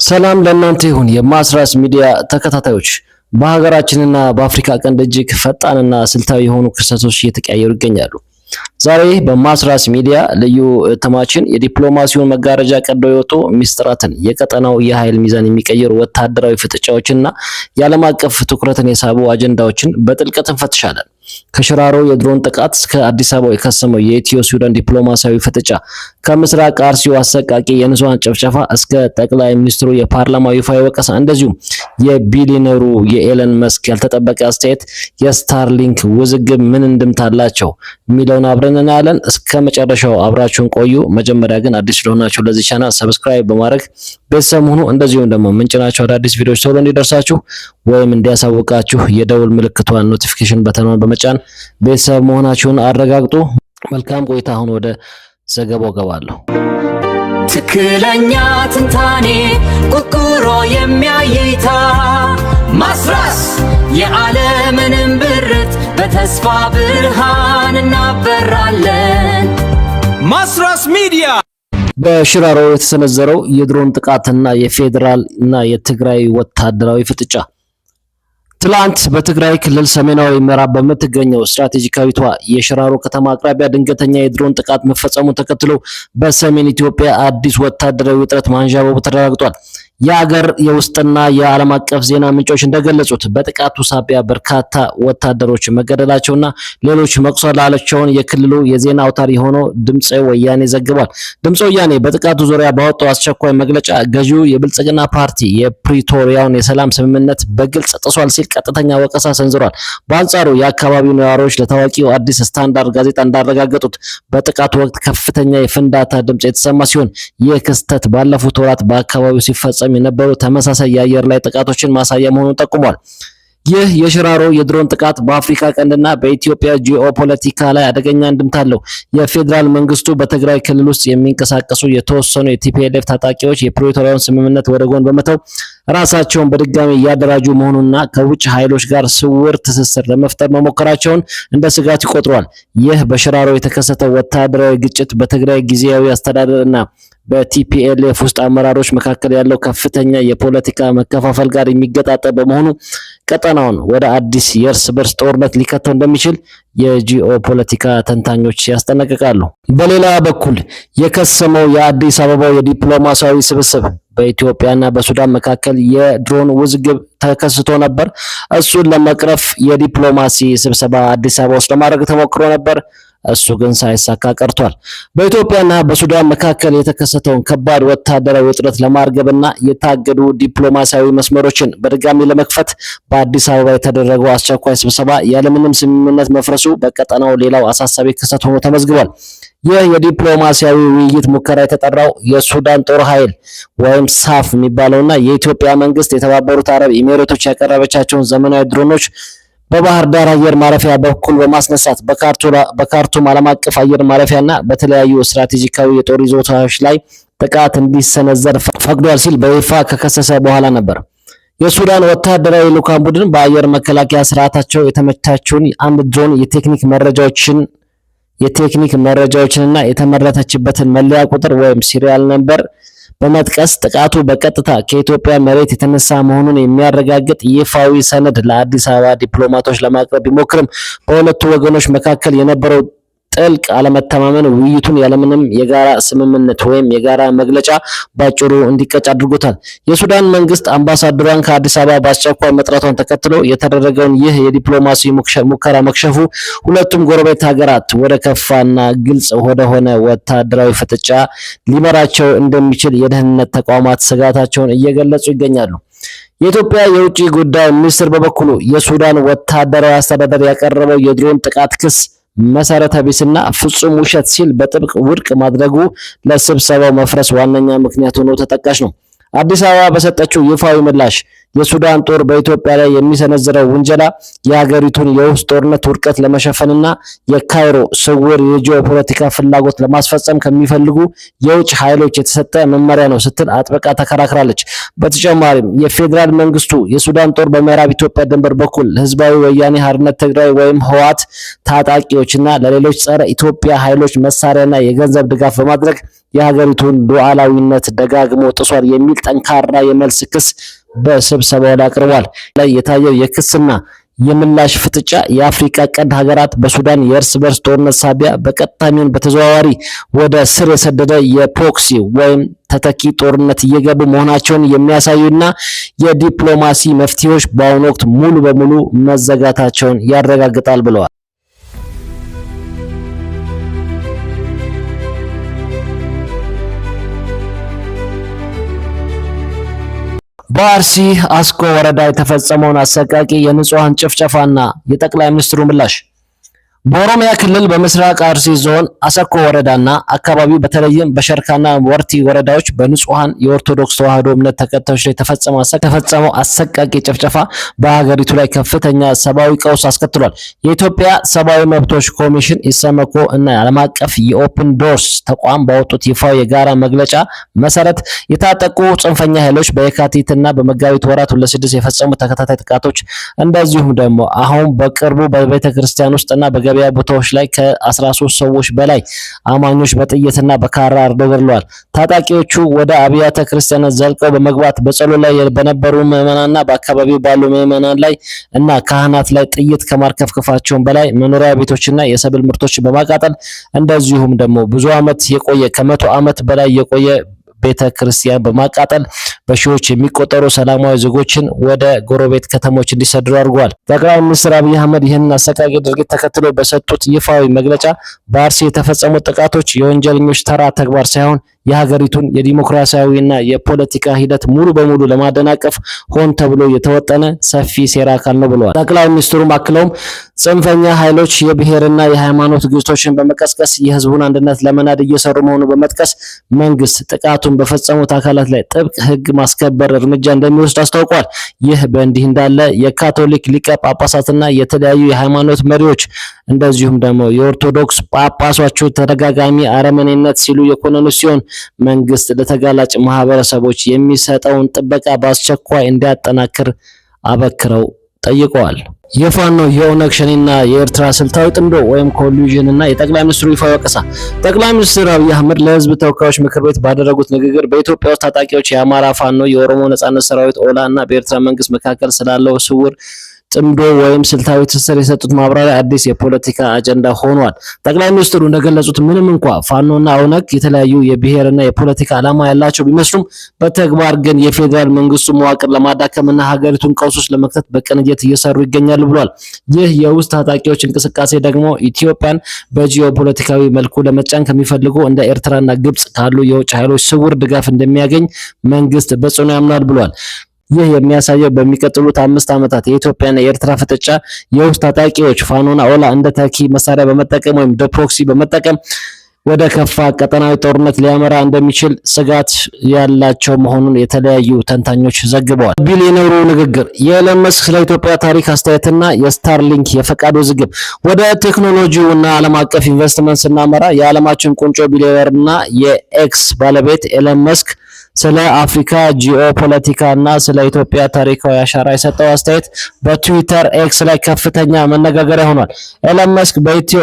ሰላም ለእናንተ ይሁን የማስራስ ሚዲያ ተከታታዮች። በሀገራችንና በአፍሪካ ቀንድ እጅግ ፈጣንና ስልታዊ የሆኑ ክስተቶች እየተቀያየሩ ይገኛሉ። ዛሬ በማስራስ ሚዲያ ልዩ እትማችን የዲፕሎማሲውን መጋረጃ ቀደው የወጡ ሚስጥራትን፣ የቀጠናው የኃይል ሚዛን የሚቀይሩ ወታደራዊ ፍጥጫዎችና የዓለም አቀፍ ትኩረትን የሳቡ አጀንዳዎችን በጥልቀት እንፈትሻለን። ከሽራሮ የድሮን ጥቃት እስከ አዲስ አበባ የከሰመው የኢትዮ ሱዳን ዲፕሎማሲያዊ ፍጥጫ፣ ከምስራቅ አርሲው አሰቃቂ የንጹሃን ጭፍጨፋ እስከ ጠቅላይ ሚኒስትሩ የፓርላማ ይፋዊ ወቀሳ፣ እንደዚሁም የቢሊዮነሩ የኤለን መስክ ያልተጠበቀ አስተያየት የስታርሊንክ ውዝግብ ምን እንድምታ አላቸው የሚለውን አብረን እናያለን። እስከ መጨረሻው አብራችሁን ቆዩ። መጀመሪያ ግን አዲስ ስለሆናችሁ ለዚህ ቻናል ሰብስክራይብ በማድረግ ቤተሰብ ሁኑ። እንደዚሁም ደግሞ ምንጭናቸው አዳዲስ ቪዲዮዎች ቶሎ እንዲደርሳችሁ ወይም እንዲያሳውቃችሁ የደውል ምልክቷን ኖቲፊኬሽን በተኗን በመጫን ቤተሰብ መሆናችሁን አረጋግጡ። መልካም ቆይታ። አሁን ወደ ዘገባው ገባለሁ። ትክክለኛ ትንታኔ ቁርቁሮ የሚያይታ ማስራስ የዓለምንም ብርት በተስፋ ብርሃን እናበራለን። ማስራስ ሚዲያ። በሽራሮ የተሰነዘረው የድሮን ጥቃትና የፌዴራል እና የትግራይ ወታደራዊ ፍጥጫ። ትላንት በትግራይ ክልል ሰሜናዊ ምዕራብ በምትገኘው ስትራቴጂካዊቷ የሽራሮ ከተማ አቅራቢያ ድንገተኛ የድሮን ጥቃት መፈጸሙን ተከትሎ በሰሜን ኢትዮጵያ አዲስ ወታደራዊ ውጥረት ማንዣበቡ ተረጋግጧል። የሀገር የውስጥና የዓለም አቀፍ ዜና ምንጮች እንደገለጹት በጥቃቱ ሳቢያ በርካታ ወታደሮች መገደላቸውና ሌሎች መቁሰላቸውን የክልሉ የዜና አውታር የሆነው ድምፀ ወያኔ ዘግቧል። ድምፀ ወያኔ በጥቃቱ ዙሪያ ባወጣው አስቸኳይ መግለጫ ገዢው የብልጽግና ፓርቲ የፕሪቶሪያውን የሰላም ስምምነት በግልጽ ጥሷል ሲል ቀጥተኛ ወቀሳ ሰንዝሯል። በአንጻሩ የአካባቢው ነዋሪዎች ለታዋቂው አዲስ ስታንዳርድ ጋዜጣ እንዳረጋገጡት በጥቃቱ ወቅት ከፍተኛ የፍንዳታ ድምፅ የተሰማ ሲሆን ይህ ክስተት ባለፉት ወራት በአካባቢው ሲፈጸም የነበሩ ተመሳሳይ የአየር ላይ ጥቃቶችን ማሳያ መሆኑን ጠቁሟል። ይህ የሽራሮ የድሮን ጥቃት በአፍሪካ ቀንድና በኢትዮጵያ ጂኦፖለቲካ ላይ አደገኛ እንድምታ አለው። የፌዴራል መንግስቱ በትግራይ ክልል ውስጥ የሚንቀሳቀሱ የተወሰኑ የቲፒኤልኤፍ ታጣቂዎች የፕሪቶሪያውን ስምምነት ወደ ጎን በመተው ራሳቸውን በድጋሚ እያደራጁ መሆኑንና ከውጭ ኃይሎች ጋር ስውር ትስስር ለመፍጠር መሞከራቸውን እንደ ስጋት ይቆጥሯል። ይህ በሽራሮ የተከሰተው ወታደራዊ ግጭት በትግራይ ጊዜያዊ አስተዳደርና በቲፒኤልኤፍ ውስጥ አመራሮች መካከል ያለው ከፍተኛ የፖለቲካ መከፋፈል ጋር የሚገጣጠም በመሆኑ ቀጠናውን ወደ አዲስ የእርስ በርስ ጦርነት ሊከተው እንደሚችል የጂኦፖለቲካ ተንታኞች ያስጠነቅቃሉ። በሌላ በኩል የከሰመው የአዲስ አበባው የዲፕሎማሲያዊ ስብስብ በኢትዮጵያና በሱዳን መካከል የድሮን ውዝግብ ተከስቶ ነበር። እሱን ለመቅረፍ የዲፕሎማሲ ስብሰባ አዲስ አበባ ውስጥ ለማድረግ ተሞክሮ ነበር። እሱ ግን ሳይሳካ ቀርቷል። በኢትዮጵያና በሱዳን መካከል የተከሰተውን ከባድ ወታደራዊ ውጥረት ለማርገብና የታገዱ ዲፕሎማሲያዊ መስመሮችን በድጋሚ ለመክፈት በአዲስ አበባ የተደረገው አስቸኳይ ስብሰባ ያለምንም ስምምነት መፍረሱ በቀጠናው ሌላው አሳሳቢ ክስተት ሆኖ ተመዝግቧል። ይህ የዲፕሎማሲያዊ ውይይት ሙከራ የተጠራው የሱዳን ጦር ኃይል ወይም ሳፍ የሚባለውና የኢትዮጵያ መንግስት የተባበሩት አረብ ኤሚሬቶች ያቀረበቻቸውን ዘመናዊ ድሮኖች በባህር ዳር አየር ማረፊያ በኩል በማስነሳት በካርቱም ዓለም አቀፍ አየር ማረፊያና በተለያዩ ስትራቴጂካዊ የጦር ይዞታዎች ላይ ጥቃት እንዲሰነዘር ፈቅዷል ሲል በይፋ ከከሰሰ በኋላ ነበር። የሱዳን ወታደራዊ ልዑካን ቡድን በአየር መከላከያ ስርዓታቸው የተመቻቸውን አንድ ድሮን የቴክኒክ መረጃዎችንና የተመረተችበትን መለያ ቁጥር ወይም ሲሪያል ነምበር በመጥቀስ ጥቃቱ በቀጥታ ከኢትዮጵያ መሬት የተነሳ መሆኑን የሚያረጋግጥ ይፋዊ ሰነድ ለአዲስ አበባ ዲፕሎማቶች ለማቅረብ ቢሞክርም በሁለቱ ወገኖች መካከል የነበረው ጥልቅ አለመተማመን ውይይቱን ያለምንም የጋራ ስምምነት ወይም የጋራ መግለጫ ባጭሩ እንዲቀጭ አድርጎታል። የሱዳን መንግስት አምባሳደሯን ከአዲስ አበባ በአስቸኳይ መጥራቷን ተከትሎ የተደረገውን ይህ የዲፕሎማሲ ሙከራ መክሸፉ ሁለቱም ጎረቤት ሀገራት ወደ ከፋና ግልጽ ወደሆነ ወታደራዊ ፍጥጫ ሊመራቸው እንደሚችል የደህንነት ተቋማት ስጋታቸውን እየገለጹ ይገኛሉ። የኢትዮጵያ የውጭ ጉዳይ ሚኒስትር በበኩሉ የሱዳን ወታደራዊ አስተዳደር ያቀረበው የድሮን ጥቃት ክስ መሰረተ ቢስና ፍጹም ውሸት ሲል በጥብቅ ውድቅ ማድረጉ ለስብሰባው መፍረስ ዋነኛ ምክንያት ሆኖ ተጠቃሽ ነው። አዲስ አበባ በሰጠችው ይፋዊ ምላሽ የሱዳን ጦር በኢትዮጵያ ላይ የሚሰነዝረው ውንጀላ የሀገሪቱን የውስጥ ጦርነት ውድቀት ለመሸፈንና የካይሮ ስውር የጂኦፖለቲካ ፍላጎት ለማስፈጸም ከሚፈልጉ የውጭ ኃይሎች የተሰጠ መመሪያ ነው ስትል አጥብቃ ተከራክራለች። በተጨማሪም የፌዴራል መንግስቱ የሱዳን ጦር በምዕራብ ኢትዮጵያ ድንበር በኩል ህዝባዊ ወያኔ ሓርነት ትግራይ ወይም ህወሓት ታጣቂዎችና ለሌሎች ጸረ ኢትዮጵያ ኃይሎች መሳሪያና የገንዘብ ድጋፍ በማድረግ የሀገሪቱን ሉዓላዊነት ደጋግሞ ጥሷል የሚል ጠንካራ የመልስ ክስ በስብሰባው ላይ አቅርቧል። ላይ የታየው የክስና የምላሽ ፍጥጫ የአፍሪካ ቀንድ ሀገራት በሱዳን የእርስ በርስ ጦርነት ሳቢያ በቀጥታም በተዘዋዋሪ ወደ ስር የሰደደ የፕሮክሲ ወይም ተተኪ ጦርነት እየገቡ መሆናቸውን የሚያሳዩና የዲፕሎማሲ መፍትሄዎች በአሁኑ ወቅት ሙሉ በሙሉ መዘጋታቸውን ያረጋግጣል ብለዋል። በአርሲ አስኮ ወረዳ የተፈጸመውን አሰቃቂ የንጹሃን ጭፍጨፋና የጠቅላይ ሚኒስትሩ ምላሽ። በኦሮሚያ ክልል በምስራቅ አርሲ ዞን አሰኮ ወረዳና አካባቢው በተለይም በሸርካና ወርቲ ወረዳዎች በንጹሃን የኦርቶዶክስ ተዋህዶ እምነት ተከታዮች ላይ ተፈጸመው አሰቃቂ ጭፍጨፋ በሀገሪቱ ላይ ከፍተኛ ሰብአዊ ቀውስ አስከትሏል። የኢትዮጵያ ሰብአዊ መብቶች ኮሚሽን ኢሰመኮ እና ዓለም አቀፍ የኦፕን ዶርስ ተቋም ባወጡት ይፋዊ የጋራ መግለጫ መሰረት የታጠቁ ጽንፈኛ ኃይሎች በየካቲትና በመጋቢት ወራት 26 የፈጸሙ ተከታታይ ጥቃቶች እንደዚሁም ደግሞ አሁን በቅርቡ በቤተክርስቲያን ውስጥና በገበያ ቦታዎች ላይ ከ13 ሰዎች በላይ አማኞች በጥይትና በካራ አርደው ገድለዋል። ታጣቂዎቹ ወደ አብያተ ክርስቲያናት ዘልቀው በመግባት በጸሎት ላይ በነበሩ ምዕመናንና በአካባቢው ባሉ ምዕመናን ላይ እና ካህናት ላይ ጥይት ከማርከፍከፋቸው በላይ መኖሪያ ቤቶችና የሰብል ምርቶችን በማቃጠል እንደዚሁም ደግሞ ብዙ ዓመት የቆየ ከ100 ዓመት በላይ የቆየ ቤተ ክርስቲያን በማቃጠል በሺዎች የሚቆጠሩ ሰላማዊ ዜጎችን ወደ ጎረቤት ከተሞች እንዲሰደዱ አድርጓል። ጠቅላይ ሚኒስትር አብይ አህመድ ይህንን አሰቃቂ ድርጊት ተከትሎ በሰጡት ይፋዊ መግለጫ በአርሲ የተፈጸሙት ጥቃቶች የወንጀለኞች ተራ ተግባር ሳይሆን የሀገሪቱን የዲሞክራሲያዊና የፖለቲካ ሂደት ሙሉ በሙሉ ለማደናቀፍ ሆን ተብሎ የተወጠነ ሰፊ ሴራ አካል ነው ብለዋል። ጠቅላይ ሚኒስትሩም አክለውም ጽንፈኛ ኃይሎች የብሔርና የሃይማኖት ግጭቶችን በመቀስቀስ የህዝቡን አንድነት ለመናድ እየሰሩ መሆኑን በመጥቀስ መንግስት ጥቃቱን በፈጸሙት አካላት ላይ ጥብቅ ህግ ማስከበር እርምጃ እንደሚወስድ አስታውቋል። ይህ በእንዲህ እንዳለ የካቶሊክ ሊቀ ጳጳሳትና የተለያዩ የሃይማኖት መሪዎች እንደዚሁም ደግሞ የኦርቶዶክስ ጳጳሶቹ ተደጋጋሚ አረመኔነት ሲሉ የኮነኑ ሲሆን መንግስት ለተጋላጭ ማህበረሰቦች የሚሰጠውን ጥበቃ በአስቸኳይ እንዲያጠናክር አበክረው ጠይቀዋል። የፋኖ የኦነግ ሸኔና የኤርትራ ስልታዊ ጥምዶ ወይም ኮሊዥን እና የጠቅላይ ሚኒስትሩ ይፋዊ ወቀሳ። ጠቅላይ ሚኒስትር አብይ አህመድ ለህዝብ ተወካዮች ምክር ቤት ባደረጉት ንግግር በኢትዮጵያ ውስጥ ታጣቂዎች የአማራ ፋኖ፣ የኦሮሞ ነጻነት ሰራዊት ኦላ እና በኤርትራ መንግስት መካከል ስላለው ስውር ጥምዶ ወይም ስልታዊ ትስስር የሰጡት ማብራሪያ አዲስ የፖለቲካ አጀንዳ ሆኗል። ጠቅላይ ሚኒስትሩ እንደገለጹት ምንም እንኳ ፋኖና ኦነግ የተለያዩ የብሔርና የፖለቲካ ዓላማ ያላቸው ቢመስሉም በተግባር ግን የፌዴራል መንግስቱ መዋቅር ለማዳከምና ሀገሪቱን ቀውስ ውስጥ ለመክተት በቅንጅት እየሰሩ ይገኛሉ ብሏል። ይህ የውስጥ ታጣቂዎች እንቅስቃሴ ደግሞ ኢትዮጵያን በጂኦፖለቲካዊ መልኩ ለመጫን ከሚፈልጉ እንደ ኤርትራና ግብጽ ካሉ የውጭ ኃይሎች ስውር ድጋፍ እንደሚያገኝ መንግስት በጽኑ ያምናል ብሏል። ይህ የሚያሳየው በሚቀጥሉት 5 ዓመታት የኢትዮጵያና የኤርትራ ፍጥጫ የውስጥ ታጣቂዎች ፋኖና ኦላ እንደ ተኪ መሳሪያ በመጠቀም ወይም ፕሮክሲ በመጠቀም ወደ ከፋ ቀጠናዊ ጦርነት ሊያመራ እንደሚችል ስጋት ያላቸው መሆኑን የተለያዩ ተንታኞች ዘግበዋል። ቢሊዮነሩ ንግግር፣ የኤለን መስክ ስለ ኢትዮጵያ ታሪክ አስተያየትና የስታርሊንክ የፈቃድ ውዝግብ። ወደ ቴክኖሎጂውና ዓለም አቀፍ ኢንቨስትመንት ስናመራ የዓለማችን ቁንጮ ቢሊዮነርና የኤክስ ባለቤት ኤለን መስክ ስለ አፍሪካ ጂኦፖለቲካ እና ስለ ኢትዮጵያ ታሪካዊ አሻራ የሰጠው አስተያየት በትዊተር ኤክስ ላይ ከፍተኛ መነጋገሪያ ሆኗል። ኤለን መስክ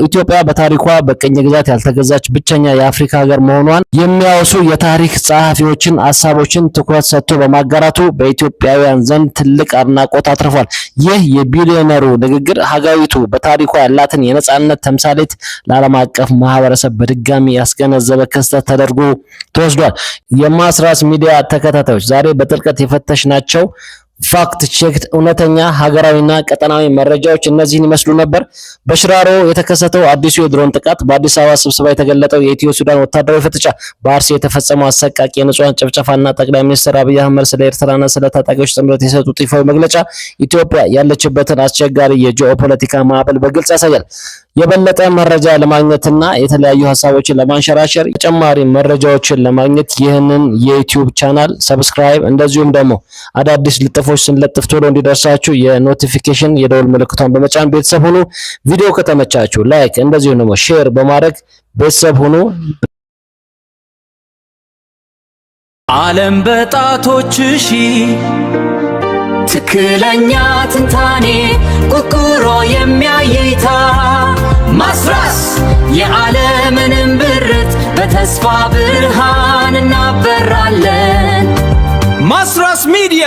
ኢትዮጵያ በታሪኳ በቅኝ ግዛት ያልተገዛች ብቸኛ የአፍሪካ ሀገር መሆኗን የሚያወሱ የታሪክ ጸሐፊዎችን ሀሳቦችን ትኩረት ሰጥቶ በማጋራቱ በኢትዮጵያውያን ዘንድ ትልቅ አድናቆት አትርፏል። ይህ የቢሊዮነሩ ንግግር ሀገሪቱ በታሪኳ ያላትን የነጻነት ተምሳሌት ለዓለም አቀፍ ማህበረሰብ በድጋሚ ያስገነዘበ ክስተት ተደርጎ ተወስዷል። የማስራስ ሚዲያ ተከታታዮች ዛሬ በጥልቀት የፈተሽናቸው ፋክት ቼክድ እውነተኛ ሀገራዊና ቀጠናዊ መረጃዎች እነዚህን ይመስሉ ነበር። በሽራሮ የተከሰተው አዲሱ የድሮን ጥቃት፣ በአዲስ አበባ ስብሰባ የተገለጠው የኢትዮ ሱዳን ወታደራዊ ፍጥጫ፣ በአርሲ የተፈጸመው አሰቃቂ የንጹሃን ጭፍጨፋና ጠቅላይ ሚኒስትር አብይ አህመድ ስለ ኤርትራና ስለ ታጣቂዎች ጥምረት የሰጡት ይፋዊ መግለጫ ኢትዮጵያ ያለችበትን አስቸጋሪ የጂኦፖለቲካ ማዕበል በግልጽ ያሳያል። የበለጠ መረጃ ለማግኘትና የተለያዩ ሀሳቦችን ለማንሸራሸር ተጨማሪ መረጃዎችን ለማግኘት ይህንን የዩቲዩብ ቻናል ሰብስክራይብ እንደዚሁም ደግሞ አዳዲስ ልጥፎች ስንለጥፍ ቶሎ እንዲደርሳችሁ የኖቲፊኬሽን የደወል ምልክቷን በመጫን ቤተሰብ ሁኑ። ቪዲዮ ከተመቻችሁ ላይክ እንደዚሁም ደግሞ ሼር በማድረግ ቤተሰብ ሁኑ። ዓለም በጣቶችሽ ትክክለኛ ትንታኔ ቁርቁሮ የሚያይታ ማስራስ የዓለምንም ብርት በተስፋ ብርሃን እናበራለን። ማስራስ ሚዲያ